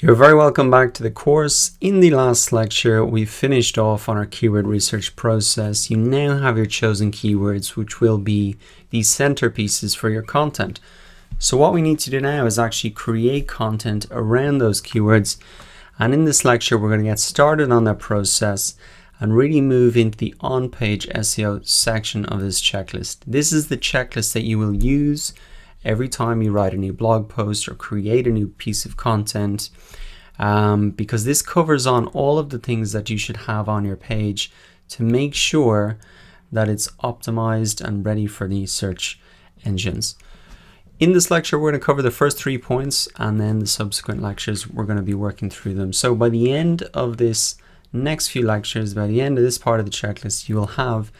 You're very welcome back to the course. In the last lecture, we finished off on our keyword research process. You now have your chosen keywords, which will be the centerpieces for your content. So what we need to do now is actually create content around those keywords. And in this lecture, we're going to get started on that process and really move into the on-page SEO section of this checklist. This is the checklist that you will use every time you write a new blog post or create a new piece of content, because this covers on all of the things that you should have on your page to make sure that it's optimized and ready for the search engines. In this lecture, we're going to cover the first 3 points, and then the subsequent lectures, we're going to be working through them. So by the end of this next few lectures, by the end of this part of the checklist, you will have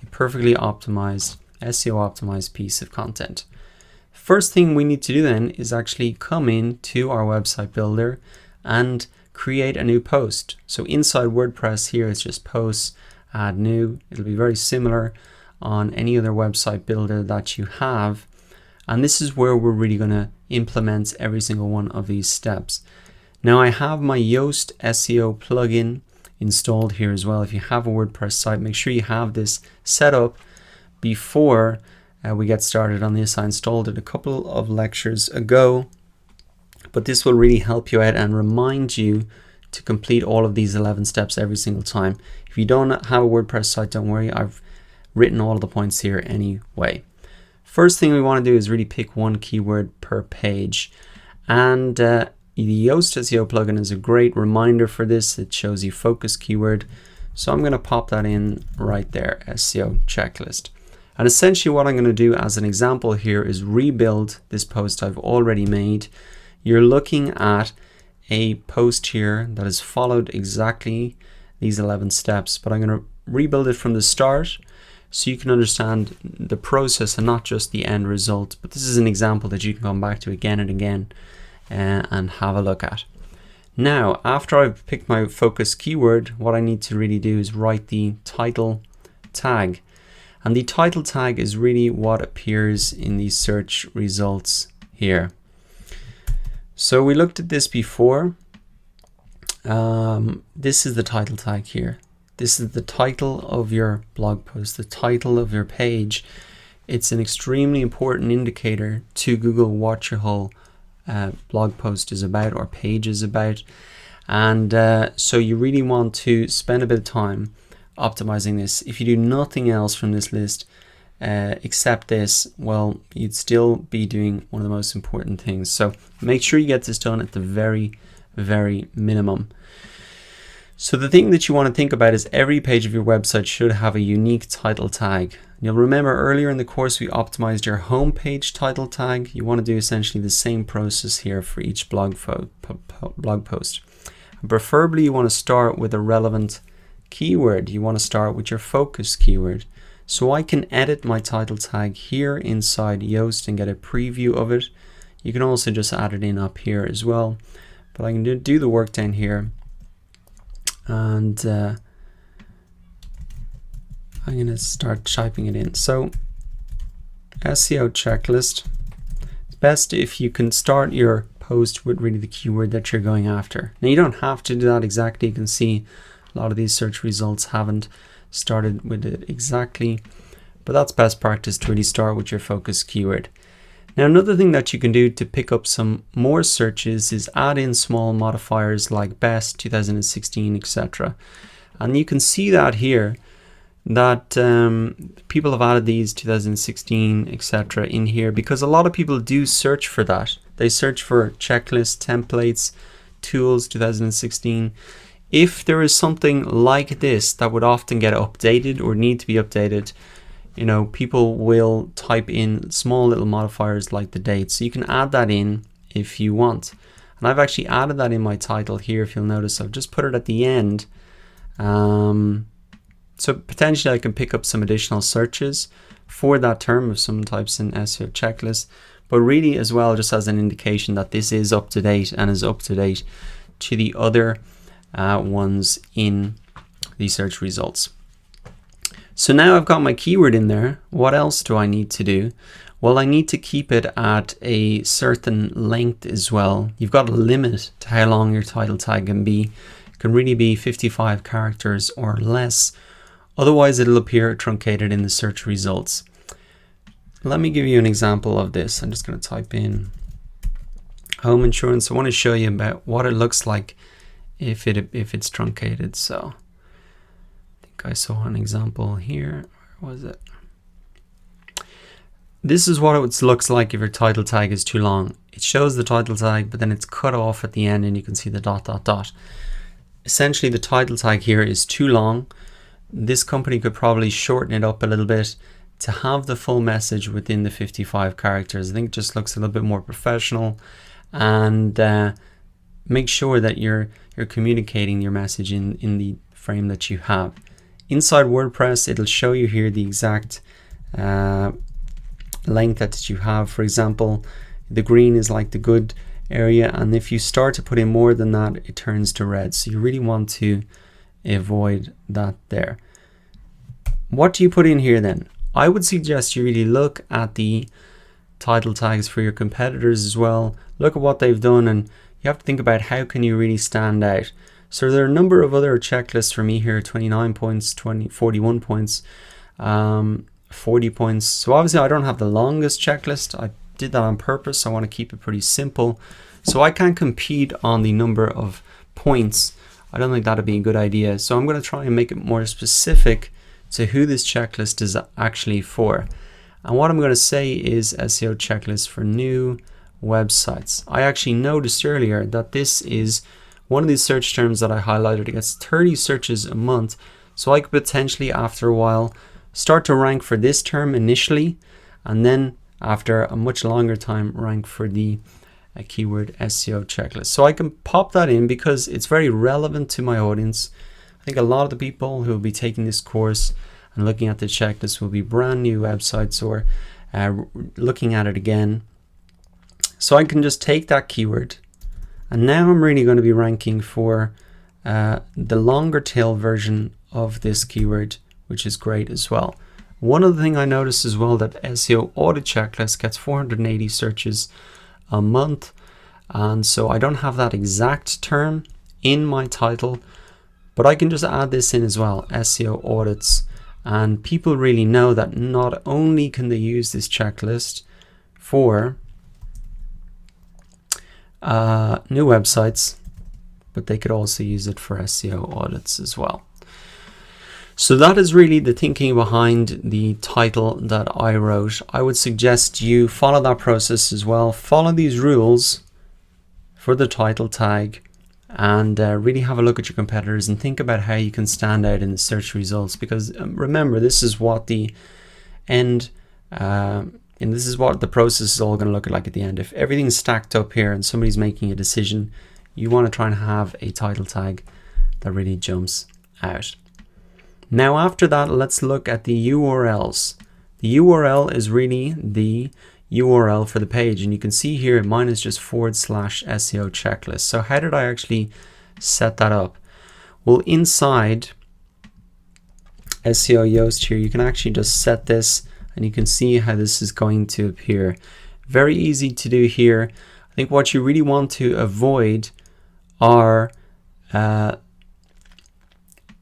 a perfectly optimized, SEO optimized piece of content. First thing we need to do then is actually come into our website builder and create a new post. So inside WordPress here, it's just posts, add new. It'll be very similar on any other website builder that you have. And this is where we're really going to implement every single one of these steps. Now I have my Yoast SEO plugin installed here as well. If you have a WordPress site, make sure you have this set up before we get started on this. I installed it a couple of lectures ago, but this will really help you out and remind you to complete all of these 11 steps every single time. If you don't have a WordPress site, don't worry, I've written all of the points here anyway. First thing we want to do is really pick one keyword per page, and the Yoast SEO plugin is a great reminder for this. It shows you focus keyword, so I'm going to pop that in right there, SEO checklist. And essentially what I'm going to do as an example here is rebuild this post I've already made. You're looking at a post here that has followed exactly these 11 steps, but I'm going to rebuild it from the start so you can understand the process and not just the end result. But this is an example that you can come back to again and again and have a look at. Now, after I've picked my focus keyword, what I need to really do is write the title tag. And the title tag is really what appears in these search results here. So we looked at this before. This is the title tag here. This is the title of your blog post, the title of your page. It's an extremely important indicator to Google what your whole blog post is about or page is about. And so you really want to spend a bit of time optimizing this. If you do nothing else from this list except this, well, you'd still be doing one of the most important things. So make sure you get this done at the very, very minimum. So the thing that you want to think about is every page of your website should have a unique title tag. You'll remember earlier in the course we optimized your homepage title tag. You want to do essentially the same process here for each blog post. And preferably you want to start with a relevant keyword. You want to start with your focus keyword. So I can edit my title tag here inside Yoast and get a preview of it. You can also just add it in up here as well, but I can do the work down here, and I'm going to start typing it in. So SEO checklist. It's best if you can start your post with really the keyword that you're going after. Now you don't have to do that exactly. You can see a lot of these search results haven't started with it exactly, but that's best practice to really start with your focus keyword. Now another thing that you can do to pick up some more searches is add in small modifiers like best, 2016, etc. And you can see that here that people have added these 2016, etc. in here because a lot of people do search for that. They search for checklist, templates, tools, 2016. If there is something like this that would often get updated or need to be updated, you know, people will type in small little modifiers like the date. So you can add that in if you want. And I've actually added that in my title here. If you'll notice, I've just put it at the end. So potentially I can pick up some additional searches for that term if someone types in SEO checklist, but really as well just as an indication that this is up to date and is up to date to the other ones in the search results. So now I've got my keyword in there. What else do I need to do? Well, I need to keep it at a certain length as well. You've got a limit to how long your title tag can be. It can really be 55 characters or less. Otherwise, it'll appear truncated in the search results. Let me give you an example of this. I'm just going to type in home insurance. I want to show you about what it looks like if it's truncated. So I think I saw an example here. Where was it? This is what it looks like if your title tag is too long. It shows the title tag, but then it's cut off at the end and you can see the ... Essentially, the title tag here is too long. This company could probably shorten it up a little bit to have the full message within the 55 characters. I think it just looks a little bit more professional, and make sure that you're communicating your message in the frame that you have. Inside WordPress, it'll show you here the exact length that you have. For example, the green is like the good area, and if you start to put in more than that, it turns to red. So you really want to avoid that there. What do you put in here then? I would suggest you really look at the title tags for your competitors as well. Look at what they've done, and you have to think about how can you really stand out. So there are a number of other checklists for me here: 29 points, 41 points, 40 points. So obviously I don't have the longest checklist. I did that on purpose. I want to keep it pretty simple. So I can't compete on the number of points. I don't think that'd be a good idea. So I'm going to try and make it more specific to who this checklist is actually for. And what I'm going to say is SEO checklist for new websites. I actually noticed earlier that this is one of these search terms that I highlighted. It gets 30 searches a month. So I could potentially, after a while, start to rank for this term initially, and then after a much longer time, rank for the keyword SEO checklist. So I can pop that in because it's very relevant to my audience. I think a lot of the people who will be taking this course and looking at the checklist will be brand new websites or looking at it again. So I can just take that keyword, and now I'm really going to be ranking for the longer tail version of this keyword, which is great as well. One other thing I noticed as well, that SEO audit checklist gets 480 searches a month, and so I don't have that exact term in my title, but I can just add this in as well, SEO audits, and people really know that not only can they use this checklist for new websites, but they could also use it for SEO audits as well. So that is really the thinking behind the title that I wrote. I would suggest you follow that process as well. Follow these rules for the title tag, and really have a look at your competitors and think about how you can stand out in the search results. Because remember, this is what the end, and this is what the process is all going to look like at the end. If everything's stacked up here and somebody's making a decision, you want to try and have a title tag that really jumps out. Now after that, let's look at the URLs. The URL is really the URL for the page, and you can see here mine is just / SEO checklist. So how did I actually set that up? Well, inside SEO Yoast here, you can actually just set this, and you can see how this is going to appear. Very easy to do here. I think what you really want to avoid are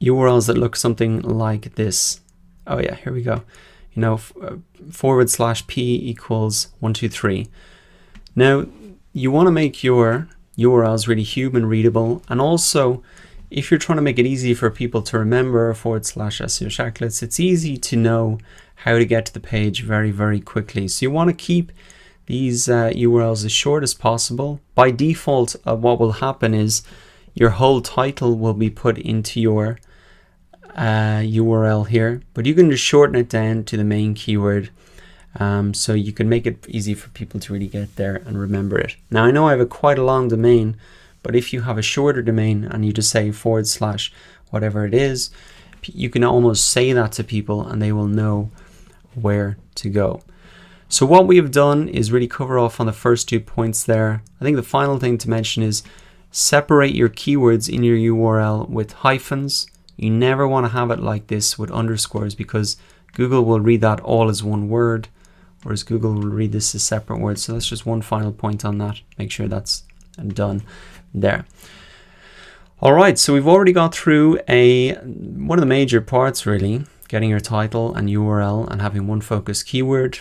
URLs that look something like this. Oh yeah, here we go. You know, /p equals 123. Now you want to make your URLs really human readable, and also if you're trying to make it easy for people to remember / SEO checklist, it's easy to know how to get to the page very, very quickly. So you want to keep these URLs as short as possible. By default, what will happen is your whole title will be put into your URL here, but you can just shorten it down to the main keyword, so you can make it easy for people to really get there and remember it. Now I know I have quite a long domain, but if you have a shorter domain and you just say / whatever it is, you can almost say that to people and they will know where to go. So what we have done is really cover off on the first 2 points there. I think the final thing to mention is separate your keywords in your URL with hyphens. You never want to have it like this with underscores, because Google will read that all as one word, whereas Google will read this as separate words. So that's just one final point on that. Make sure that's done there. All right, so we've already got through one of the major parts, really, getting your title and URL and having one focused keyword.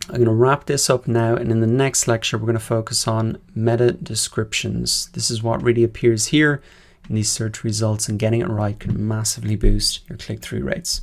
I'm going to wrap this up now, and in the next lecture we're going to focus on meta descriptions. This is what really appears here in these search results, and getting it right can massively boost your click-through rates.